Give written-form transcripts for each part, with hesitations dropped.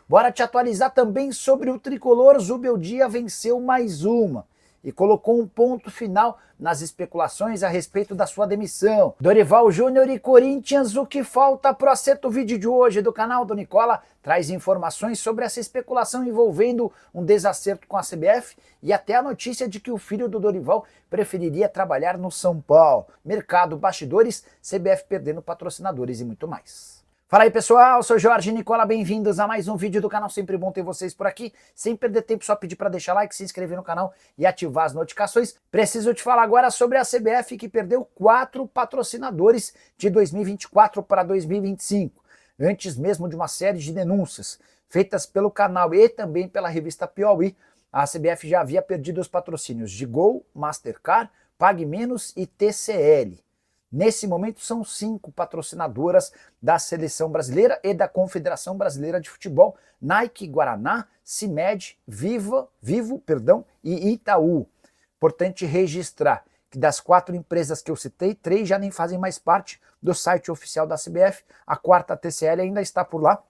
Bora te atualizar também sobre o tricolor. Zubeldia venceu mais uma e colocou um ponto final nas especulações a respeito da sua demissão. Dorival Júnior e Corinthians, o que falta pro acerto? O vídeo de hoje do canal do Nicola traz informações sobre essa especulação envolvendo um desacerto com a CBF e até a notícia de que o filho do Dorival preferiria trabalhar no São Paulo. Mercado, bastidores, CBF perdendo patrocinadores e muito mais. Fala aí pessoal, sou Jorge Nicola, bem-vindos a mais um vídeo do canal, sempre bom ter vocês por aqui. Sem perder tempo, só pedir para deixar like, se inscrever no canal e ativar as notificações. Preciso te falar agora sobre a CBF que perdeu 4 patrocinadores de 2024 para 2025, antes mesmo de uma série de denúncias feitas pelo canal e também pela revista Piauí. A CBF já havia perdido os patrocínios de Gol, Mastercard, Pague Menos e TCL. Nesse momento são 5 patrocinadoras da Seleção Brasileira e da Confederação Brasileira de Futebol: Nike, Guaraná, CIMED, Vivo e Itaú. Importante registrar que das 4 empresas que eu citei, 3 já nem fazem mais parte do site oficial da CBF. A quarta, a TCL, ainda está por lá,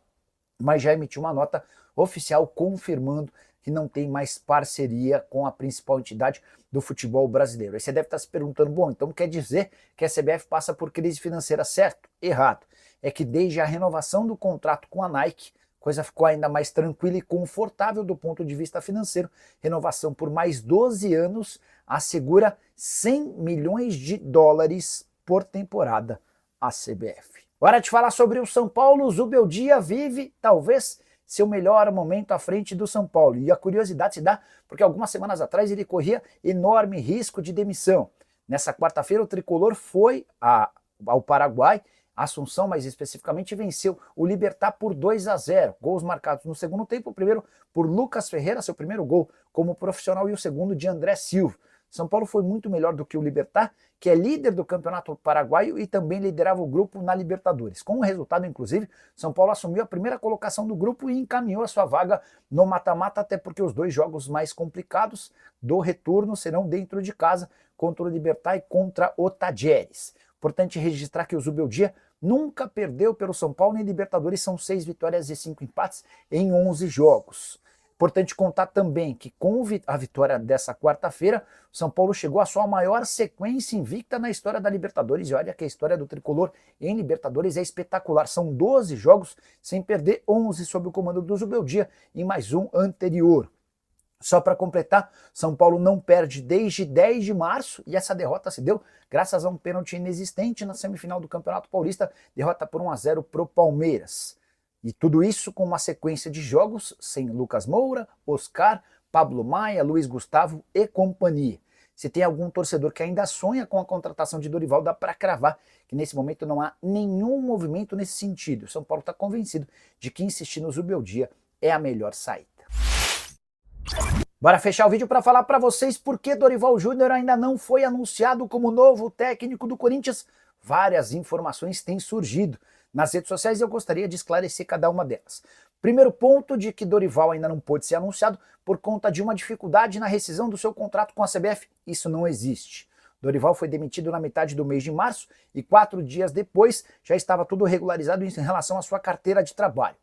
mas já emitiu uma nota oficial confirmando que não tem mais parceria com a principal entidade do futebol brasileiro. Aí você deve estar se perguntando, bom, então quer dizer que a CBF passa por crise financeira, certo? Errado. É que desde a renovação do contrato com a Nike, coisa ficou ainda mais tranquila e confortável do ponto de vista financeiro. Renovação por mais 12 anos assegura 100 milhões de dólares por temporada a CBF. Hora de falar sobre o São Paulo. Zubeldia vive, talvez, seu melhor momento à frente do São Paulo. E a curiosidade se dá porque algumas semanas atrás ele corria enorme risco de demissão. Nessa quarta-feira o tricolor foi ao Paraguai, Assunção mais especificamente, venceu o Libertad por 2-0. Gols marcados no segundo tempo, o primeiro por Lucas Ferreira, seu primeiro gol como profissional, e o segundo de André Silva. São Paulo foi muito melhor do que o Libertad, que é líder do campeonato paraguaio e também liderava o grupo na Libertadores. Com o resultado, inclusive, São Paulo assumiu a primeira colocação do grupo e encaminhou a sua vaga no mata-mata, até porque os 2 jogos mais complicados do retorno serão dentro de casa, contra o Libertad e contra o Tajeres. Importante registrar que o Zubeldia nunca perdeu pelo São Paulo em Libertadores, são 6 vitórias e 5 empates em 11 jogos. Importante contar também que com a vitória dessa quarta-feira, o São Paulo chegou à sua maior sequência invicta na história da Libertadores. E olha que a história do tricolor em Libertadores é espetacular. São 12 jogos sem perder, 11 sob o comando do Zubeldia e mais um anterior. Só para completar, São Paulo não perde desde 10 de março e essa derrota se deu graças a um pênalti inexistente na semifinal do Campeonato Paulista, derrota por 1-0 para o Palmeiras. E tudo isso com uma sequência de jogos sem Lucas Moura, Oscar, Pablo Maia, Luiz Gustavo e companhia. Se tem algum torcedor que ainda sonha com a contratação de Dorival, dá para cravar que nesse momento não há nenhum movimento nesse sentido. O São Paulo está convencido de que insistir no Zubeldia é a melhor saída. Bora fechar o vídeo para falar para vocês por que Dorival Júnior ainda não foi anunciado como novo técnico do Corinthians. Várias informações têm surgido nas redes sociais e eu gostaria de esclarecer cada uma delas. Primeiro ponto de que Dorival ainda não pôde ser anunciado por conta de uma dificuldade na rescisão do seu contrato com a CBF. Isso não existe. Dorival foi demitido na metade do mês de março e 4 dias depois já estava tudo regularizado em relação à sua carteira de trabalho.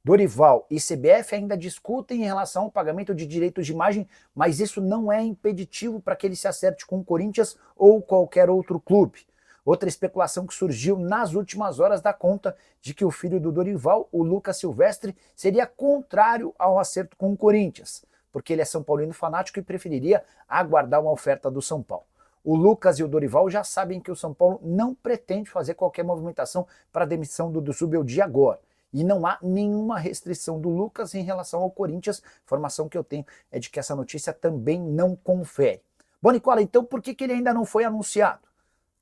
Dorival e CBF ainda discutem em relação ao pagamento de direitos de imagem, mas isso não é impeditivo para que ele se acerte com o Corinthians ou qualquer outro clube. Outra especulação que surgiu nas últimas horas dá conta de que o filho do Dorival, o Lucas Silvestre, seria contrário ao acerto com o Corinthians, porque ele é São Paulino fanático e preferiria aguardar uma oferta do São Paulo. O Lucas e o Dorival já sabem que o São Paulo não pretende fazer qualquer movimentação para a demissão do Zubeldia agora. E não há nenhuma restrição do Lucas em relação ao Corinthians. A informação que eu tenho é de que essa notícia também não confere. Bom, Nicola, então por que ele ainda não foi anunciado?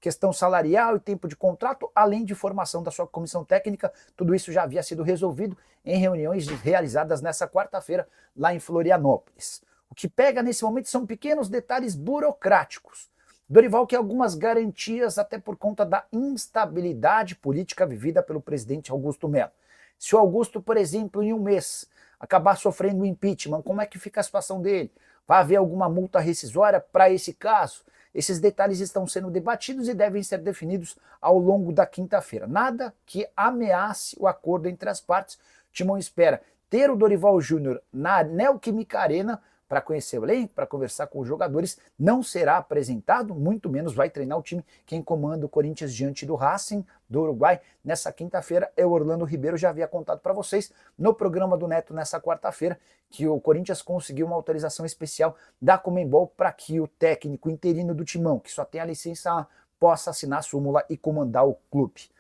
Questão salarial e tempo de contrato, além de formação da sua comissão técnica, tudo isso já havia sido resolvido em reuniões realizadas nessa quarta-feira lá em Florianópolis. O que pega nesse momento são pequenos detalhes burocráticos. Dorival quer algumas garantias até por conta da instabilidade política vivida pelo presidente Augusto Melo. Se o Augusto, por exemplo, em um mês acabar sofrendo impeachment, como é que fica a situação dele? Vai haver alguma multa rescisória para esse caso? Esses detalhes estão sendo debatidos e devem ser definidos ao longo da quinta-feira. Nada que ameace o acordo entre as partes. Timão espera ter o Dorival Júnior na Neoquímica Arena para conhecer o elenco, para conversar com os jogadores, não será apresentado, muito menos vai treinar o time. Quem comanda o Corinthians diante do Racing do Uruguai nessa quinta-feira é o Orlando Ribeiro. Já havia contado para vocês no programa do Neto nessa quarta-feira que o Corinthians conseguiu uma autorização especial da Conmebol para que o técnico interino do Timão, que só tem a licença A, possa assinar a súmula e comandar o clube.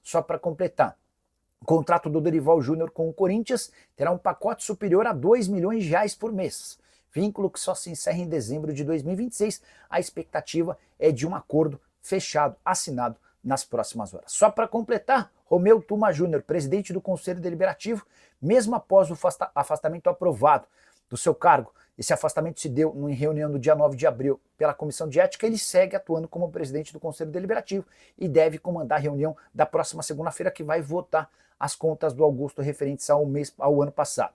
Só para completar, o contrato do Dorival Júnior com o Corinthians terá um pacote superior a R$2 milhões por mês. Vínculo que só se encerra em dezembro de 2026. A expectativa é de um acordo fechado, assinado nas próximas horas. Só para completar, Romeu Tuma Júnior, presidente do Conselho Deliberativo, mesmo após o afastamento aprovado do seu cargo, esse afastamento se deu em reunião do dia 9 de abril pela Comissão de Ética, ele segue atuando como presidente do Conselho Deliberativo e deve comandar a reunião da próxima segunda-feira que vai votar as contas do Augusto referentes ao ano passado.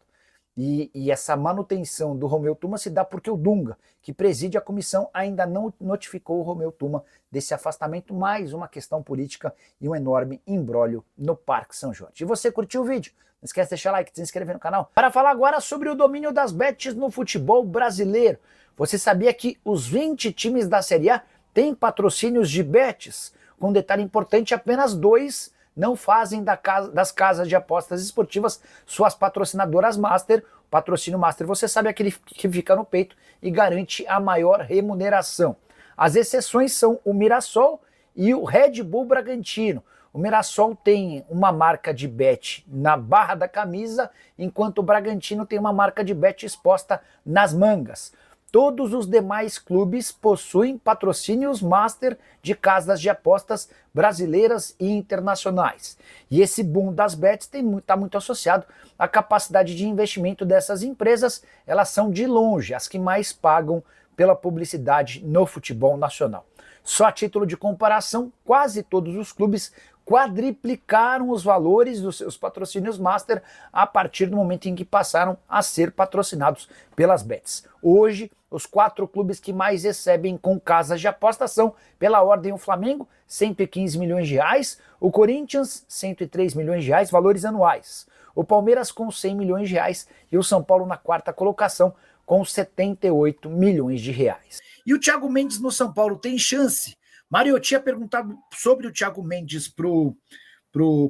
E essa manutenção do Romeu Tuma se dá porque o Dunga, que preside a comissão, ainda não notificou o Romeu Tuma desse afastamento. Mais uma questão política e um enorme imbróglio no Parque São Jorge. E você curtiu o vídeo? Não esquece de deixar like, de se inscrever no canal. Para falar agora sobre o domínio das bets no futebol brasileiro. Você sabia que os 20 times da Série A têm patrocínios de bets? Com um detalhe importante, apenas 2 não fazem das casas de apostas esportivas suas patrocinadoras master. O patrocínio master, você sabe, é aquele que fica no peito e garante a maior remuneração. As exceções são o Mirassol e o Red Bull Bragantino. O Mirassol tem uma marca de bet na barra da camisa, enquanto o Bragantino tem uma marca de bet exposta nas mangas. Todos os demais clubes possuem patrocínios master de casas de apostas brasileiras e internacionais. E esse boom das bets está muito associado à capacidade de investimento dessas empresas. Elas são de longe as que mais pagam pela publicidade no futebol nacional. Só a título de comparação, quase todos os clubes quadriplicaram os valores dos seus patrocínios master a partir do momento em que passaram a ser patrocinados pelas bets. Hoje, os 4 clubes que mais recebem com casas de aposta são, pela ordem, o Flamengo, 115 milhões de reais, o Corinthians, 103 milhões de reais, valores anuais, o Palmeiras com 100 milhões de reais e o São Paulo na 4ª colocação com 78 milhões de reais. E o Thiago Mendes no São Paulo tem chance? Mário, eu tinha perguntado sobre o Thiago Mendes pro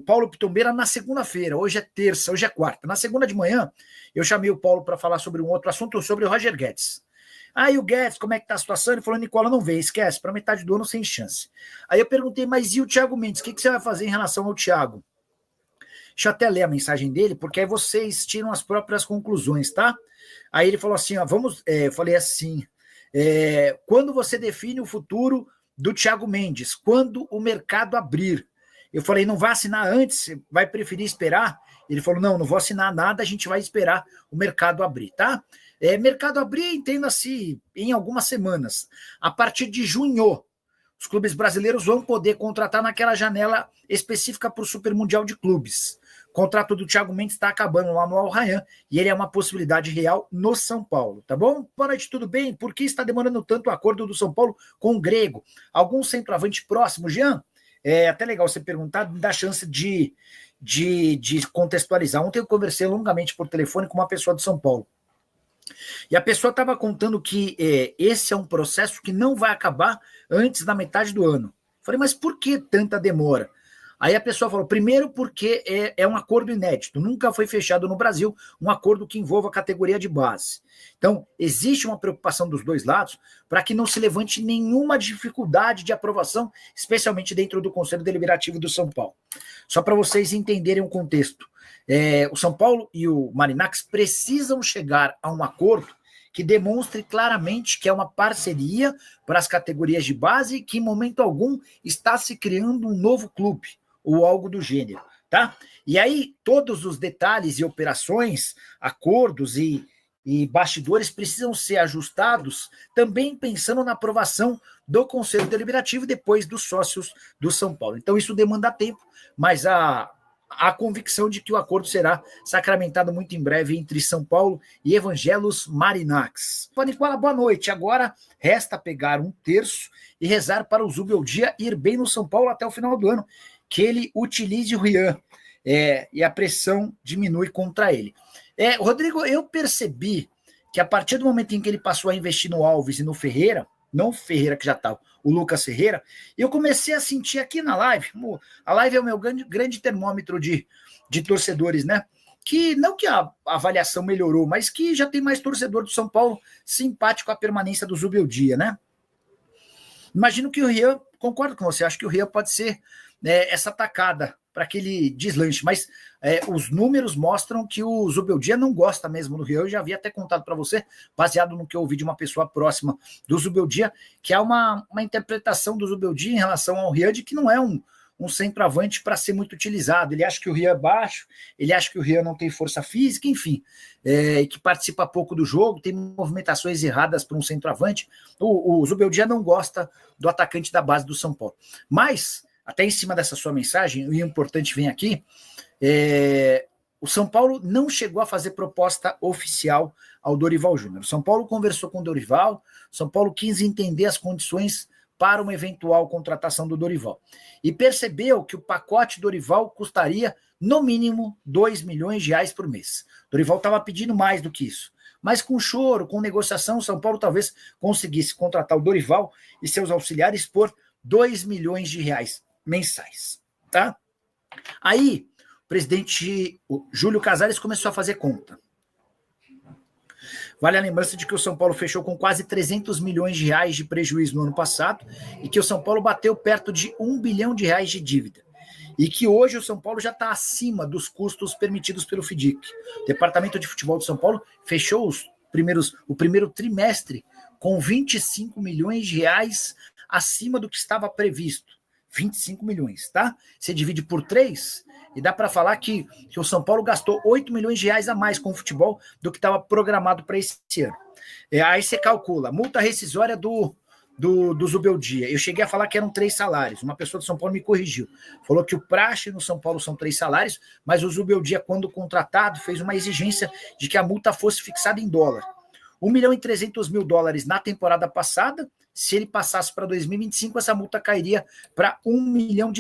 Paulo Pitombeira na segunda-feira. Hoje é terça, hoje é quarta. Na segunda de manhã, eu chamei o Paulo para falar sobre um outro assunto, sobre o Roger Guedes. Aí o Guedes, como é que tá a situação? Ele falou, Nicola, não vem, esquece, para metade do ano sem chance. Aí eu perguntei, mas e o Thiago Mendes? O que você vai fazer em relação ao Thiago? Deixa eu até ler a mensagem dele, porque aí vocês tiram as próprias conclusões, tá? Aí ele falou assim, ó, eu falei assim, quando você define o futuro do Thiago Mendes, quando o mercado abrir? Eu falei, não vai assinar antes? Vai preferir esperar? Ele falou, não vou assinar nada, a gente vai esperar o mercado abrir, tá? Mercado abrir, entenda-se, em algumas semanas. A partir de junho, os clubes brasileiros vão poder contratar naquela janela específica para o Super Mundial de Clubes. O contrato do Thiago Mendes está acabando lá no Al Rayyan e ele é uma possibilidade real no São Paulo, tá bom? Boa noite, tudo bem? Por que está demorando tanto o acordo do São Paulo com o Grego? Algum centroavante próximo, Jean? É até legal você perguntar, me dá chance de contextualizar. Ontem eu conversei longamente por telefone com uma pessoa de São Paulo. E a pessoa estava contando que esse é um processo que não vai acabar antes da metade do ano. Falei, mas por que tanta demora? Aí a pessoa falou, primeiro porque é um acordo inédito, nunca foi fechado no Brasil um acordo que envolva a categoria de base. Então, existe uma preocupação dos dois lados para que não se levante nenhuma dificuldade de aprovação, especialmente dentro do Conselho Deliberativo do São Paulo. Só para vocês entenderem o contexto. O São Paulo e o Marinacci precisam chegar a um acordo que demonstre claramente que é uma parceria para as categorias de base e que, em momento algum, está se criando um novo clube, ou algo do gênero, tá? E aí, todos os detalhes e operações, acordos e bastidores precisam ser ajustados, também pensando na aprovação do Conselho Deliberativo depois dos sócios do São Paulo. Então, isso demanda tempo, mas a convicção de que o acordo será sacramentado muito em breve entre São Paulo e Evangelos Marinacci. Nicola, boa noite. Agora resta pegar um terço e rezar para o Zubeldia ir bem no São Paulo até o final do ano, que ele utilize o Rian e a pressão diminui contra ele. Rodrigo, eu percebi que a partir do momento em que ele passou a investir no Alves e no Ferreira, não o Ferreira que já estava, o Lucas Ferreira, eu comecei a sentir aqui na live, a live é o meu grande termômetro de torcedores, né? Que não que a avaliação melhorou, mas que já tem mais torcedor do São Paulo simpático à permanência do Zubeldia, né? Imagino que o Rian, concordo com você, acho que o Rian pode ser essa tacada para aquele deslanche, mas os números mostram que o Zubeldia não gosta mesmo do Rian. Eu já havia até contado para você, baseado no que eu ouvi de uma pessoa próxima do Zubeldia, que há uma interpretação do Zubeldia em relação ao Rian de que não é um centroavante para ser muito utilizado. Ele acha que o Rian é baixo, ele acha que o Rian não tem força física, enfim, que participa pouco do jogo, tem movimentações erradas para um centroavante. O Zubeldia não gosta do atacante da base do São Paulo. Mas, até em cima dessa sua mensagem, o importante vem aqui, o São Paulo não chegou a fazer proposta oficial ao Dorival Júnior. O São Paulo conversou com o Dorival, o São Paulo quis entender as condições para uma eventual contratação do Dorival. E percebeu que o pacote Dorival custaria, no mínimo, R$2 milhões por mês. O Dorival estava pedindo mais do que isso. Mas com choro, com negociação, o São Paulo talvez conseguisse contratar o Dorival e seus auxiliares por R$2 milhões mensais. Tá? Aí, o presidente Júlio Casares começou a fazer conta. Vale a lembrança de que o São Paulo fechou com quase R$300 milhões de prejuízo no ano passado e que o São Paulo bateu perto de R$1 bilhão de dívida. E que hoje o São Paulo já está acima dos custos permitidos pelo FIDIC. O Departamento de Futebol do São Paulo fechou o primeiro trimestre com R$25 milhões acima do que estava previsto. 25 milhões, tá? Você divide por 3 e dá para falar que o São Paulo gastou R$8 milhões a mais com o futebol do que estava programado para esse ano. Aí você calcula, multa rescisória do Zubeldia. Eu cheguei a falar que eram 3 salários. Uma pessoa do São Paulo me corrigiu. Falou que o praxe no São Paulo são 3 salários, mas o Zubeldia, quando contratado, fez uma exigência de que a multa fosse fixada em dólar. $1.300.000 na temporada passada. Se ele passasse para 2025, essa multa cairia para $1 milhão.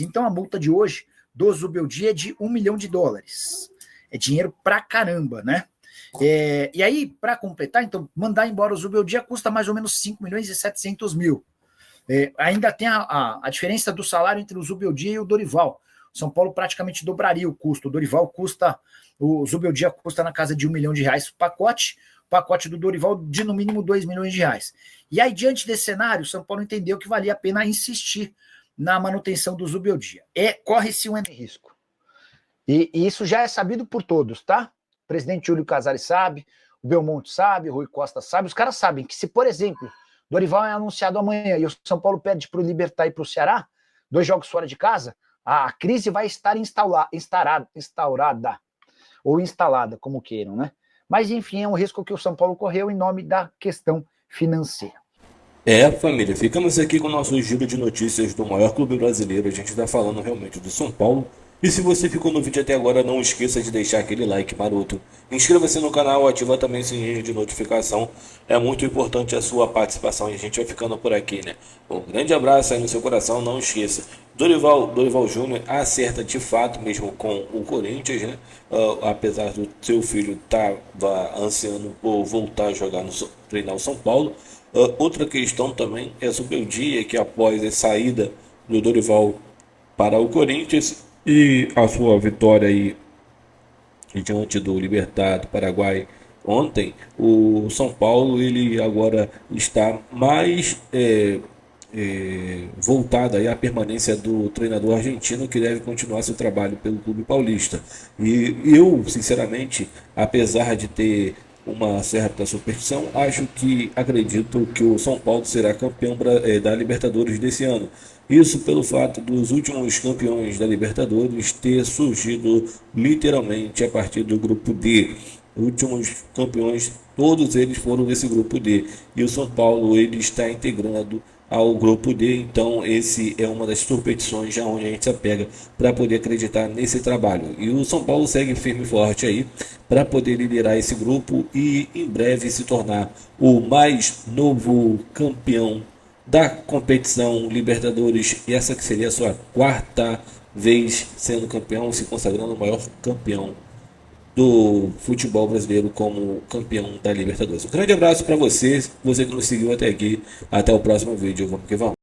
Então a multa de hoje do Zubeldia é de $1 milhão. É dinheiro pra caramba, né? E aí, para completar, então, mandar embora o Zubeldia custa mais ou menos $5.700.000. Ainda tem a diferença do salário entre o Zubeldia e o Dorival. O São Paulo praticamente dobraria o custo. O Zubeldia custa na casa de R$1 milhão o pacote do Dorival de no mínimo R$2 milhões. E aí, diante desse cenário, o São Paulo entendeu que valia a pena insistir na manutenção do Zubeldia. Corre-se um risco. E isso já é sabido por todos, tá? O presidente Júlio Casares sabe, o Belmonte sabe, o Rui Costa sabe, os caras sabem que se, por exemplo, Dorival é anunciado amanhã e o São Paulo pede para o Libertad e para o Ceará, 2 jogos fora de casa, a crise vai estar instaurada, ou instalada, como queiram, né? Mas, enfim, é um risco que o São Paulo correu em nome da questão financeira. Família, ficamos aqui com o nosso giro de notícias do maior clube brasileiro. A gente está falando realmente do São Paulo. E se você ficou no vídeo até agora, não esqueça de deixar aquele like maroto. Inscreva-se no canal, ativa também o sininho de notificação. É muito importante a sua participação e a gente vai ficando por aqui, né? Um grande abraço aí no seu coração, não esqueça. Dorival Júnior acerta de fato mesmo com o Corinthians, né? Apesar do seu filho estar ansiando por voltar a jogar treinar o São Paulo. Outra questão também é sobre o dia que após a saída do Dorival para o Corinthians e a sua vitória aí diante do Libertad do Paraguai ontem, o São Paulo ele agora está mais voltado aí à permanência do treinador argentino que deve continuar seu trabalho pelo clube paulista. E eu, sinceramente, apesar de ter uma certa superstição, acredito que o São Paulo será campeão da Libertadores desse ano. Isso pelo fato dos últimos campeões da Libertadores ter surgido literalmente a partir do grupo D. Os últimos campeões, todos eles foram desse grupo D. E o São Paulo ele está integrando ao grupo D, então esse é uma das superstições já onde a gente se apega para poder acreditar nesse trabalho. E o São Paulo segue firme e forte aí para poder liderar esse grupo e em breve se tornar o mais novo campeão da competição Libertadores, e essa que seria a sua 4ª vez sendo campeão, se consagrando o maior campeão do futebol brasileiro como campeão da Libertadores. Um grande abraço para você, você que nos seguiu até aqui. Até o próximo vídeo. Vamos que vamos.